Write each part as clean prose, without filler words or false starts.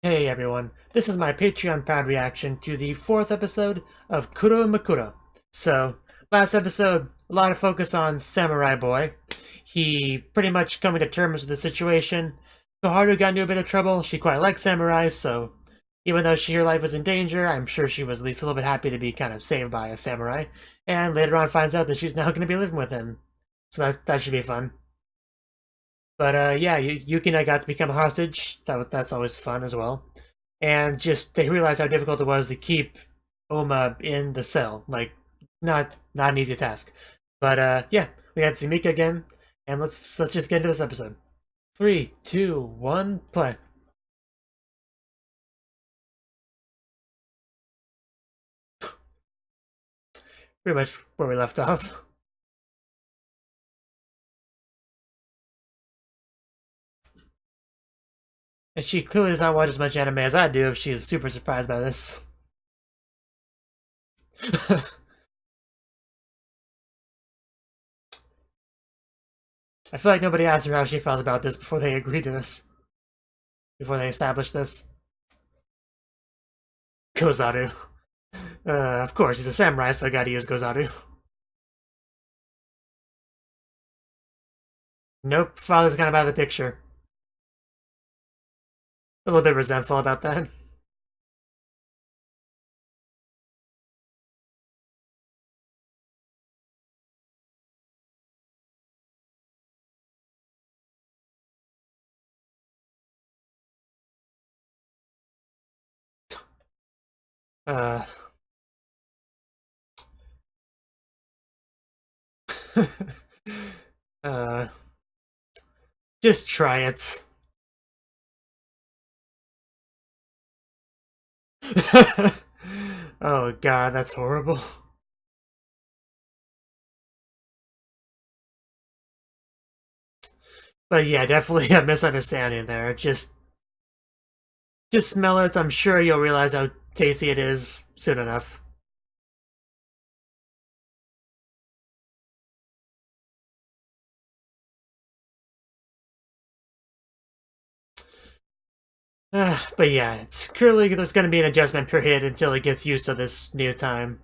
Hey everyone, this is my Patreon proud reaction to the 4th episode of Kuromukuro. So, last episode, a lot of focus on Samurai Boy. He pretty much coming to terms with the situation. Koharu got into a bit of trouble. She quite likes samurais, so even though her life was in danger, I'm sure she was at least a little bit happy to be kind of saved by a samurai. And later on finds out that she's now going to be living with him. So that should be fun. But yeah, Yuki and I got to become a hostage. That's always fun as well. And just they realized how difficult it was to keep Oma in the cell. Like, not an easy task. But yeah, we had Samika again, and let's just get into this episode. 3, 2, 1, play. Pretty much where we left off. And she clearly does not watch as much anime as I do if she's super surprised by this. I feel like nobody asked her how she felt about this before they agreed to this. Before they established this. Kozaru. Of course, he's a samurai, so I gotta use Kozaru. Nope, father's kind of out of the picture. A little bit resentful about that. Uh... uh... Just try it. Oh god, that's horrible. But yeah, definitely a misunderstanding there. Just smell it. I'm sure you'll realize how tasty it is soon enough. But yeah, it's clearly there's going to be an adjustment period until it gets used to this new time.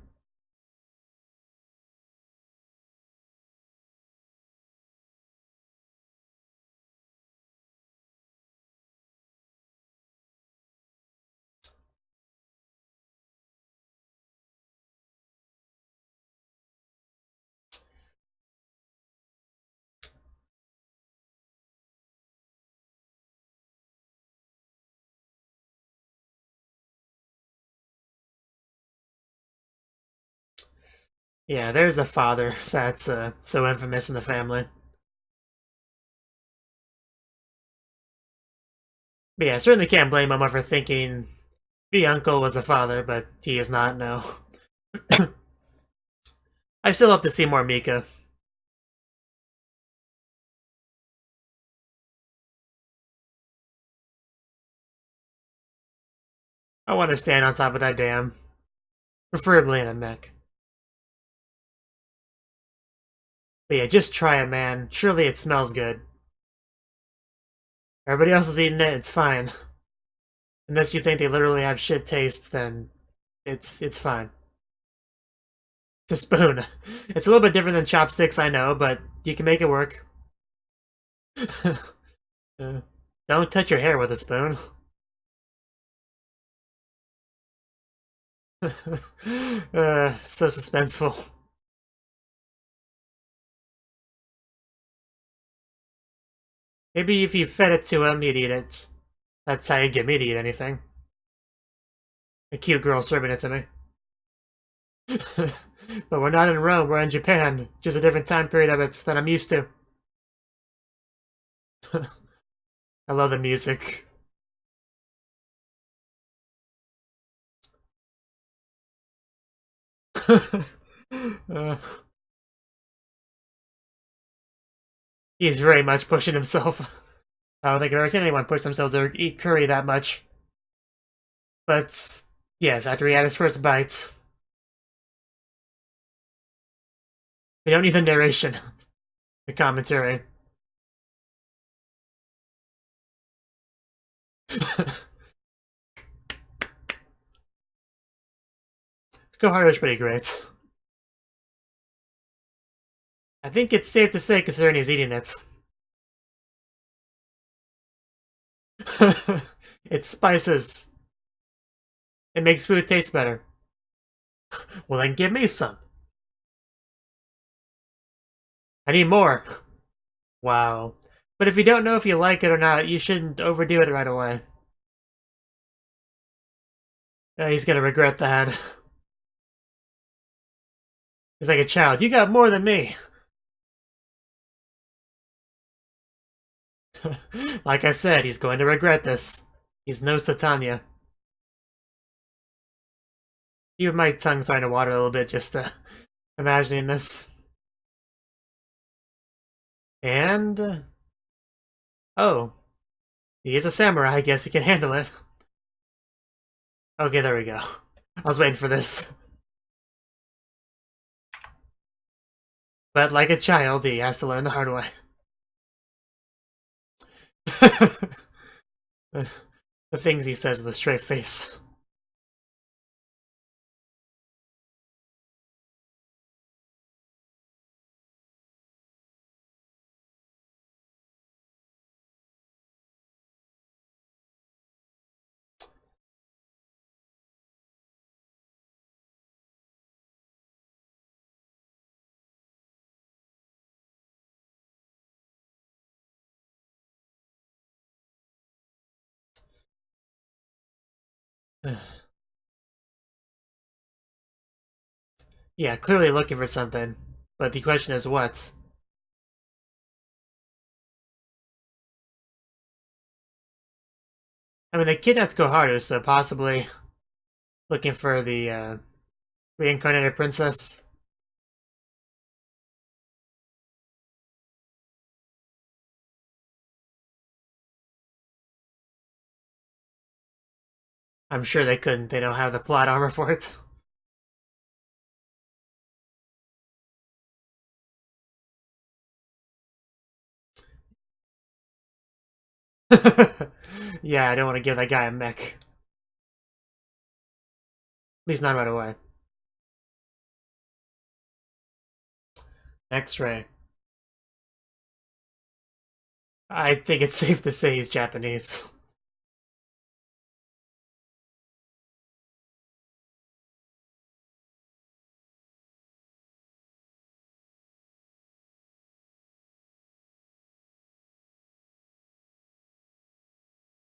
Yeah, there's the father that's so infamous in the family. But yeah, certainly can't blame him for thinking the uncle was the father, but he is not, no. I still hope to see more Mika. I want to stand on top of that dam. Preferably in a mech. But yeah, just try it, man. Surely it smells good. Everybody else is eating it, it's fine. Unless you think they literally have shit taste, then it's fine. It's a spoon. It's a little bit different than chopsticks, I know, but you can make it work. Don't touch your hair with a spoon. So suspenseful. Maybe if you fed it to him, he'd eat it. That's how you get me to eat anything. A cute girl serving it to me. But we're not in Rome, we're in Japan. Just a different time period of it that I'm used to. I love the music. He's very much pushing himself. I don't think I've ever seen anyone push themselves or eat curry that much. But yes, after he had his first bite, we don't need the narration, the commentary. Koharu's pretty great. I think it's safe to say considering he's eating it. It spices. It makes food taste better. Well, then give me some. I need more. Wow. But if you don't know if you like it or not, you shouldn't overdo it right away. He's gonna regret that. He's like a child. You got more than me. Like I said, he's going to regret this. He's no Satanya. Even my tongue's starting to water a little bit just imagining this. And... oh. He is a samurai, I guess he can handle it. Okay, there we go. I was waiting for this. But like a child, he has to learn the hard way. The things he says with a straight face. Yeah, clearly looking for something. But the question is what? I mean, they kidnapped Koharu, so possibly looking for the reincarnated princess. I'm sure they couldn't. They don't have the plot armor for it. Yeah, I don't want to give that guy a mech. At least not right away. X-ray. I think it's safe to say he's Japanese.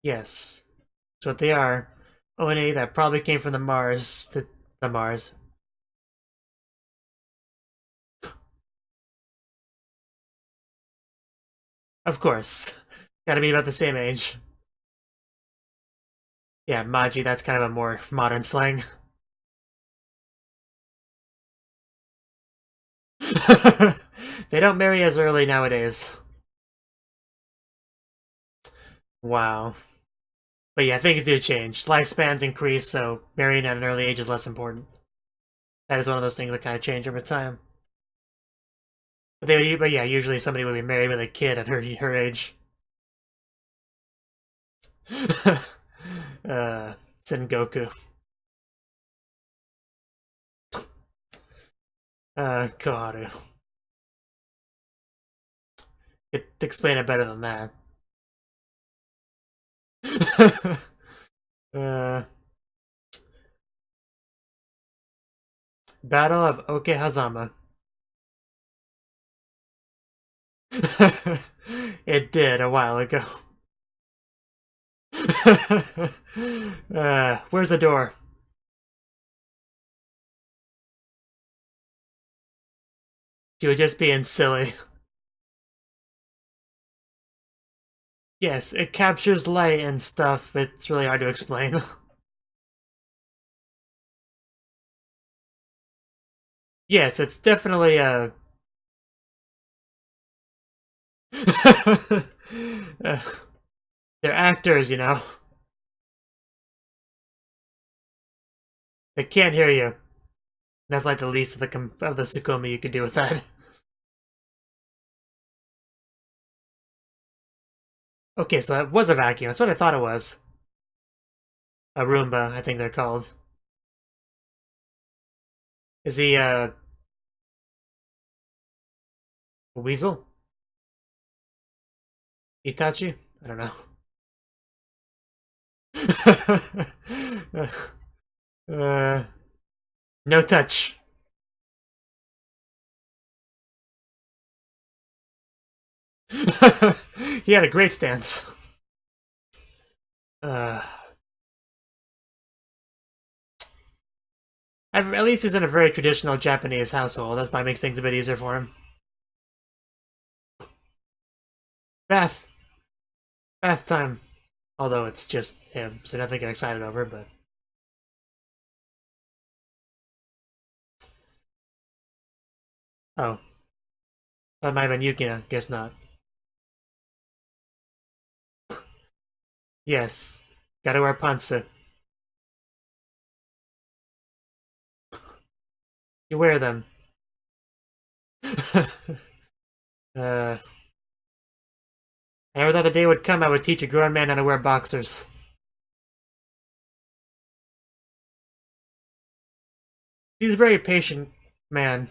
Yes. That's what they are. Oni that probably came from the Mars to the Mars. Of course. Gotta be about the same age. Yeah, Maji, that's kind of a more modern slang. They don't marry as early nowadays. Wow. But yeah, things do change. Lifespans increase, so marrying at an early age is less important. That is one of those things that kind of change over time. But yeah, usually somebody would be married with a kid at her age. Sengoku. Koharu. Could explain it better than that. Battle of Okehazama. It did a while ago. Where's the door? You were just being silly. Yes, it captures light and stuff, but it's really hard to explain. Yes, it's definitely a... they're actors, you know. They can't hear you. That's like the least of the Sukumi you could do with that. Okay, so that was a vacuum. That's what I thought it was. A Roomba, I think they're called. Is he, a weasel? Itachi? I don't know. uh, no touch. He had a great stance. Uh, at least he's in a very traditional Japanese household. That makes things a bit easier for him. Bath. Bath time. Although it's just him, so nothing to get excited over, but... Oh. That might have been Yukina. Guess not. Yes. Gotta wear pantsu. You wear them. I never thought the day would come I would teach a grown man how to wear boxers. He's a very patient man.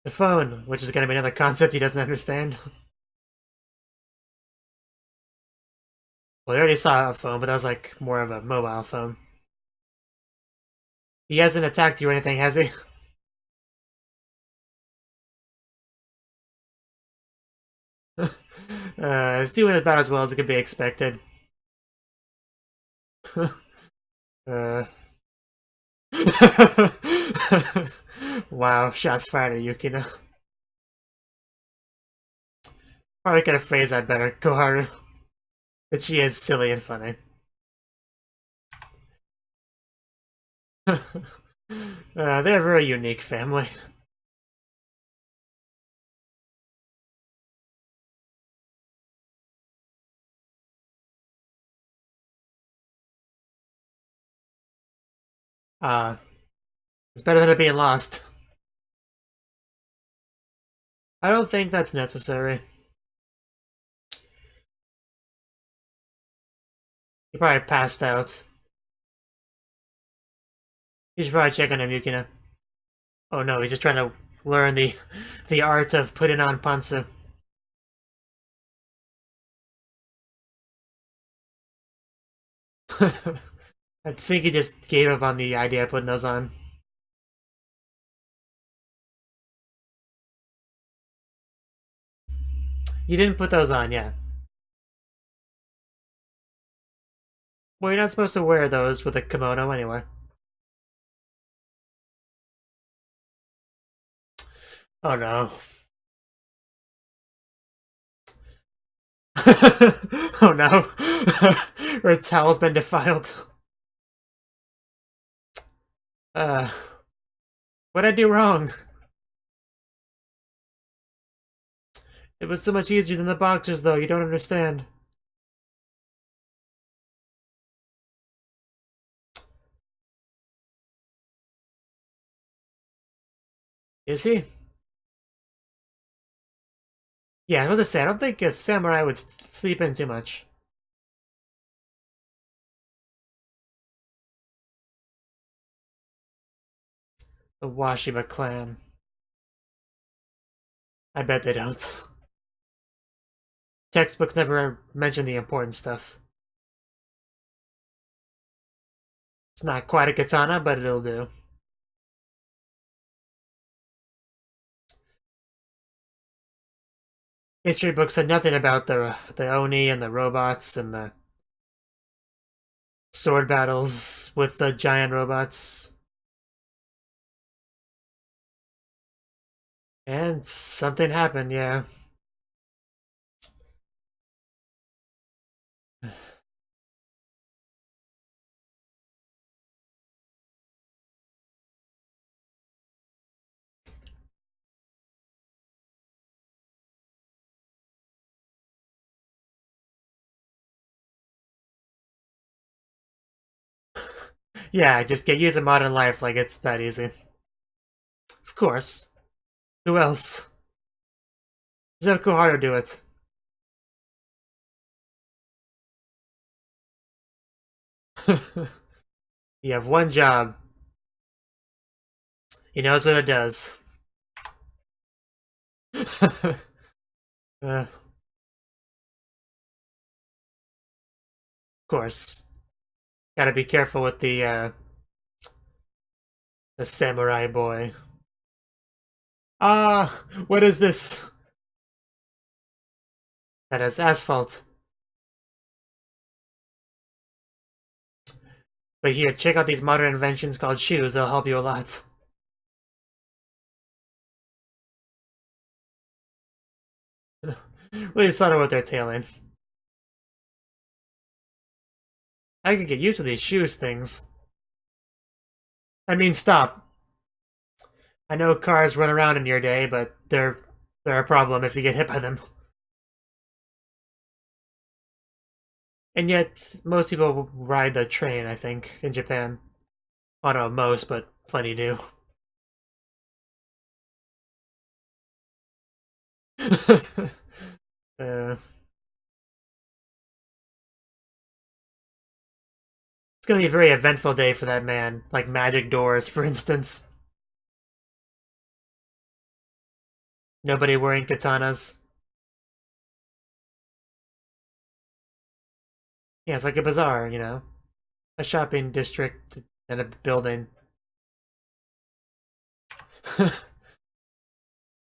The phone, which is going to be another concept he doesn't understand. Well, we already saw a phone, but that was like more of a mobile phone. He hasn't attacked you or anything, has he? It's doing about as well as it could be expected. Wow, shots fired at Yukina. Probably could have phrased that better, Koharu. But she is silly and funny. They're a very unique family. It's better than it being lost. I don't think that's necessary. He probably passed out. You should probably check on him, Yukina. Oh no, he's just trying to learn the art of putting on pantsu. I think he just gave up on the idea of putting those on. You didn't put those on yet. Well, you're not supposed to wear those with a kimono anyway. Oh no. Oh no. Her towel's been defiled. What'd I do wrong? It was so much easier than the boxers, though, you don't understand. Is he? Yeah, I was gonna say, I don't think a samurai would sleep in too much. The Washiba clan. I bet they don't. Textbooks never mention the important stuff. It's not quite a katana, but it'll do. History books said nothing about the Oni and the robots and the sword battles with the giant robots. And something happened, yeah. Yeah, just get used to modern life like it's that easy. Of course. Who else? Just have Kuhara do it. You have one job. He knows what it does. Of course. Gotta be careful with the samurai boy. Ah, what is this? That is asphalt. But here, check out these modern inventions called shoes. They'll help you a lot. Really subtle with their tailing. I could get used to these shoes things. I mean, stop. I know cars run around in your day, but they're a problem if you get hit by them. And yet, most people ride the train, I think, in Japan. I don't know most, but plenty do. It's gonna be a very eventful day for that man. Like magic doors, for instance. Nobody wearing katanas. Yeah, it's like a bazaar, you know? A shopping district and a building.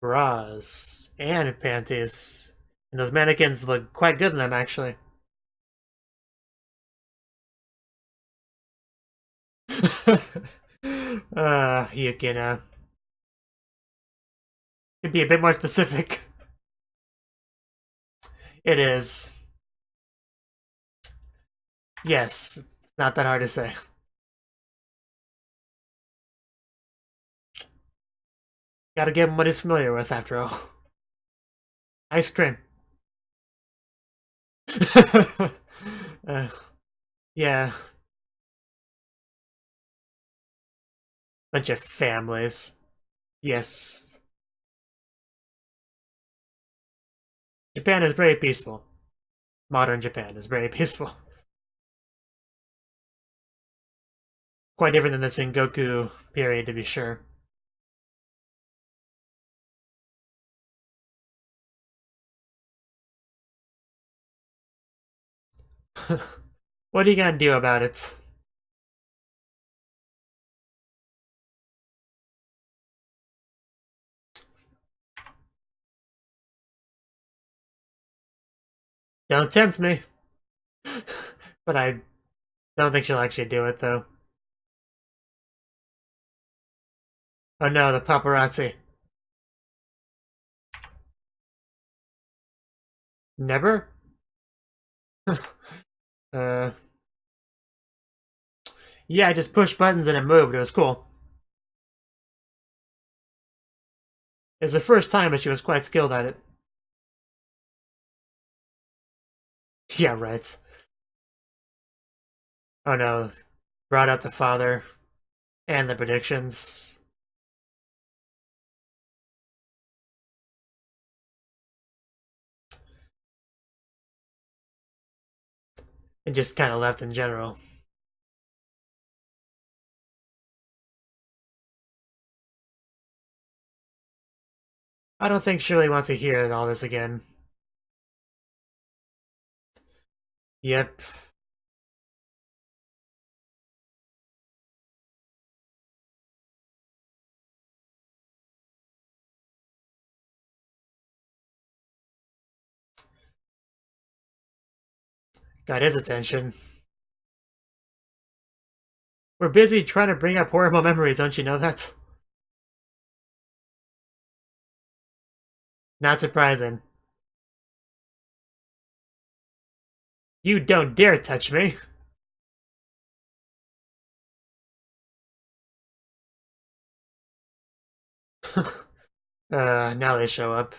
Bras and panties. And those mannequins look quite good in them, actually. Yukina. Could be a bit more specific. It is. Yes, it's not that hard to say. Gotta give him what he's familiar with, after all. Ice cream. uh, yeah. Bunch of families. Yes. Japan is very peaceful. Modern Japan is very peaceful. Quite different than the Sengoku period, to be sure. What are you gonna do about it? Don't tempt me. But I don't think she'll actually do it, though. Oh no, the paparazzi. Never? uh... Yeah, I just pushed buttons and it moved. It was cool. It was the first time, but she was quite skilled at it. Yeah, right. Oh no. Brought out the father. And the predictions. And just kind of left in general. I don't think Shirley wants to hear all this again. Yep. Got his attention. We're busy trying to bring up horrible memories, don't you know that? Not surprising. You don't dare touch me. Now they show up.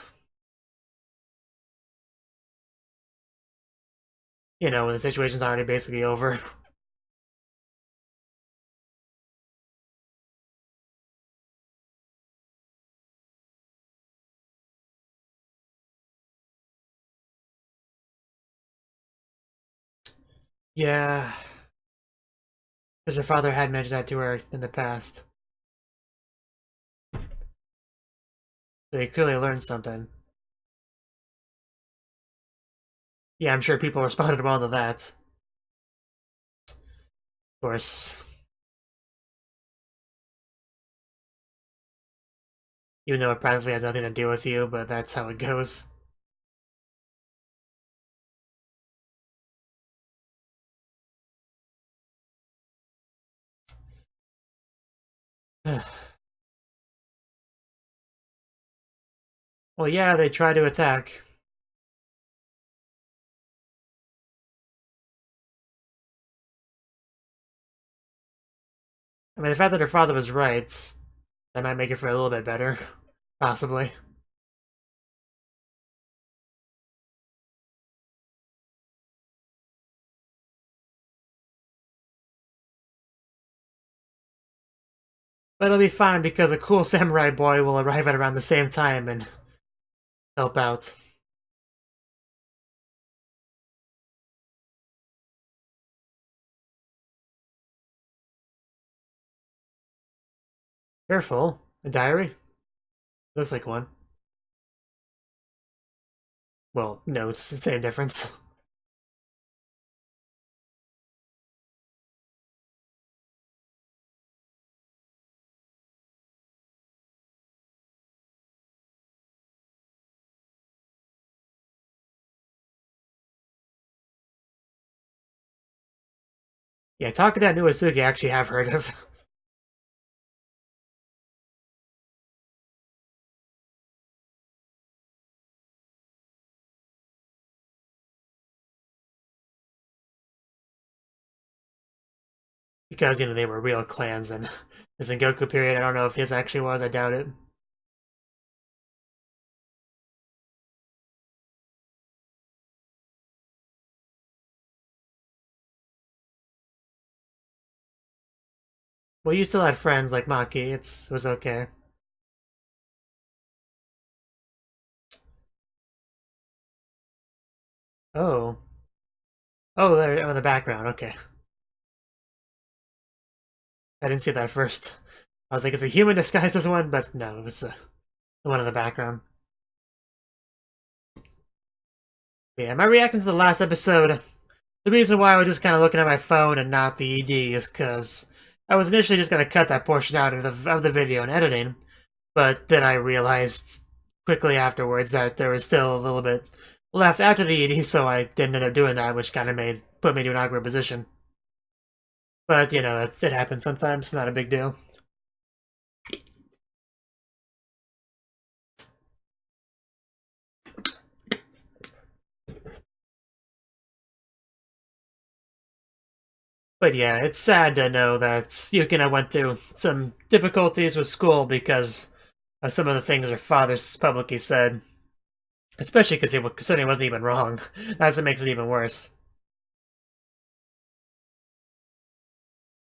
You know, when the situation's already basically over. Yeah, because her father had mentioned that to her in the past. So he clearly learned something. Yeah, I'm sure people responded well to that. Of course. Even though it practically has nothing to do with you, but that's how it goes. Well, yeah, they try to attack. I mean, the fact that her father was right, that might make it for a little bit better. Possibly. But it'll be fine because a cool samurai boy will arrive at around the same time and help out. Careful. A diary? Looks like one. Well, no, it's the same difference. Yeah, Takeda and Uesugi I actually have heard of. Because, you know, they were real clans and the Sengoku period, I don't know if his actually was, I doubt it. Well, you still had friends like Maki, it was okay. Oh. Oh, there, in the background, okay. I didn't see that first. I was like, is a human disguised as one? But no, it was the one in the background. But yeah, my reaction to the last episode, the reason why I was just kind of looking at my phone and not the ED is because I was initially just going to cut that portion out of the video and editing, but then I realized quickly afterwards that there was still a little bit left after the ED, so I didn't end up doing that, which kind of put me to an awkward position. But, you know, it happens sometimes, it's not a big deal. But yeah, it's sad to know that Yukina went through some difficulties with school because of some of the things her father publicly said. Especially because considering it wasn't even wrong. That's what makes it even worse.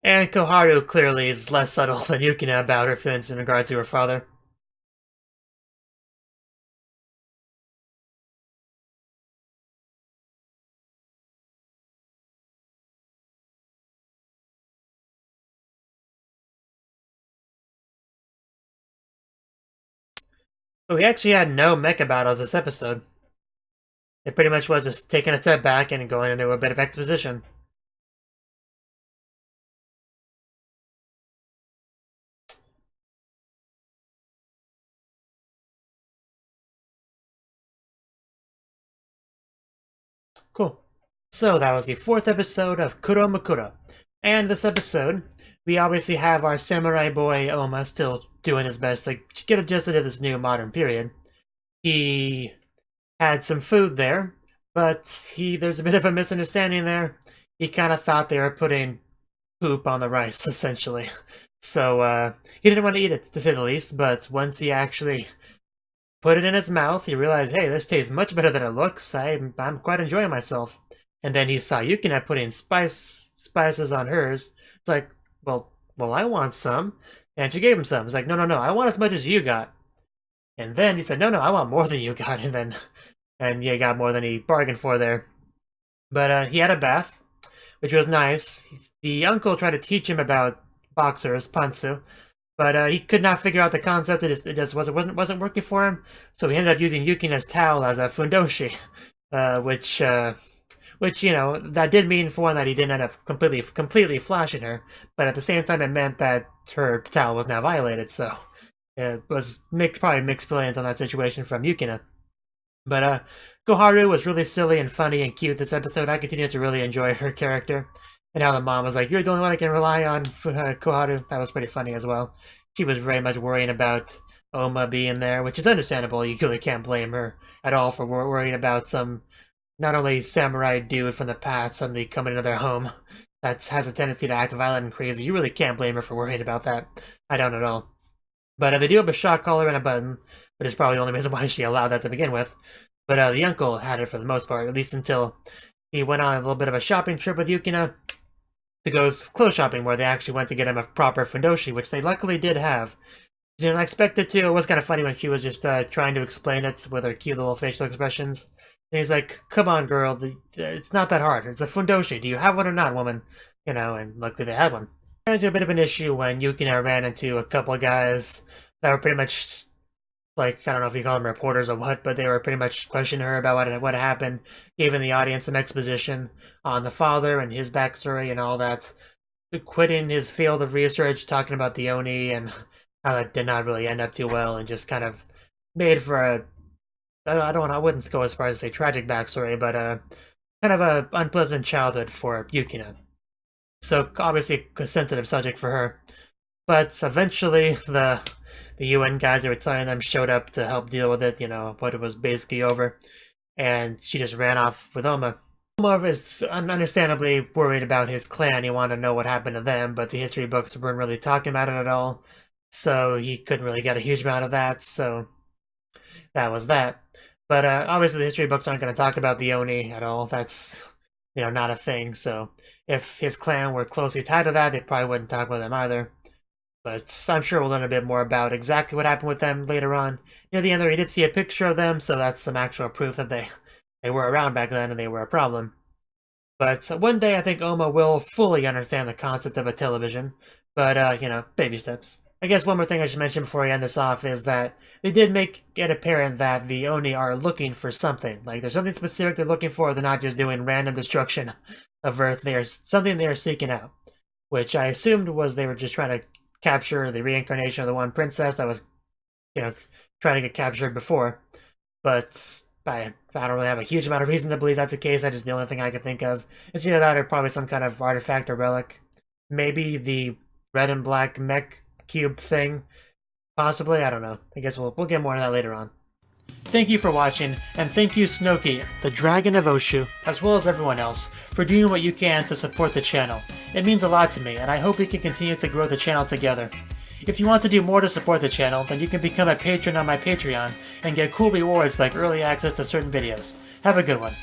And Koharu clearly is less subtle than Yukina about her feelings in regards to her father. But we actually had no mecha battles this episode. It pretty much was just taking a step back and going into a bit of exposition. Cool. So that was the 4th episode of Kuromukuro. And this episode, we obviously have our samurai boy Oma still doing his best to get adjusted to this new modern period. He had some food there, but there's a bit of a misunderstanding there. He kind of thought they were putting poop on the rice, essentially. So he didn't want to eat it, to say the least, but once he actually put it in his mouth, he realized, hey, this tastes much better than it looks. I'm quite enjoying myself. And then he saw Yukina putting spices on hers. It's like, well, I want some. And she gave him some. It's like, no, I want as much as you got. And then he said, no, I want more than you got. And yeah, got more than he bargained for there. But he had a bath, which was nice. The uncle tried to teach him about boxers, pantsu, but he could not figure out the concept. It just wasn't working for him. So he ended up using Yukina's towel as a fundoshi, which you know, that did mean for one that he didn't end up completely flashing her, but at the same time it meant that her towel was now violated. So it was probably mixed feelings on that situation from Yukina. But Koharu was really silly and funny and cute this episode. I continued to really enjoy her character. And how the mom was like, "You're the only one I can rely on, Koharu." That was pretty funny as well. She was very much worrying about Oma being there, which is understandable. You really can't blame her at all for worrying about some, not only samurai dude from the past suddenly coming into their home that has a tendency to act violent and crazy. You really can't blame her for worrying about that. I don't at all. But they do have a shock collar and a button, which is probably the only reason why she allowed that to begin with. But the uncle had it for the most part, at least until he went on a little bit of a shopping trip with Yukina to go clothes shopping, where they actually went to get him a proper fundoshi, which they luckily did have. Didn't expect it to. It was kind of funny when she was just trying to explain it with her cute little facial expressions. And he's like, "Come on, girl, it's not that hard. It's a fundoshi. Do you have one or not, woman?" You know, and luckily they had one. There's a bit of an issue when Yukina ran into a couple of guys that were pretty much, like, I don't know if you call them reporters or what, but they were pretty much questioning her about what happened, giving the audience some exposition on the father and his backstory and all that, quitting his field of research, talking about the Oni and how that did not really end up too well, and just kind of made for a, I wouldn't go as far as to say tragic backstory, but kind of a unpleasant childhood for Yukina. So obviously a sensitive subject for her. But eventually the UN guys that were telling them showed up to help deal with it, you know, but it was basically over. And she just ran off with Oma. Oma is understandably worried about his clan. He wanted to know what happened to them, but the history books weren't really talking about it at all. So he couldn't really get a huge amount of that, so that was that. But obviously the history books aren't going to talk about the Oni at all. That's, you know, not a thing. So if his clan were closely tied to that, they probably wouldn't talk about them either. But I'm sure we'll learn a bit more about exactly what happened with them later on. Near the end there, we did see a picture of them, so that's some actual proof that they were around back then and they were a problem. But one day I think Oma will fully understand the concept of a television. But, you know, baby steps. I guess one more thing I should mention before I end this off is that they did make it apparent that the Oni are looking for something. Like, there's something specific they're looking for. They're not just doing random destruction of Earth. There's something they are seeking out, which I assumed was they were just trying to capture the reincarnation of the one princess that was, you know, trying to get captured before. But I don't really have a huge amount of reason to believe that's the case. That's just the only thing I could think of. It's either that or probably some kind of artifact or relic. Maybe the red and black mech cube thing. Possibly, I don't know. I guess we'll get more on that later on. Thank you for watching, and thank you Cnouki, the Dragon of Oshu, as well as everyone else, for doing what you can to support the channel. It means a lot to me, and I hope we can continue to grow the channel together. If you want to do more to support the channel, then you can become a patron on my Patreon and get cool rewards like early access to certain videos. Have a good one.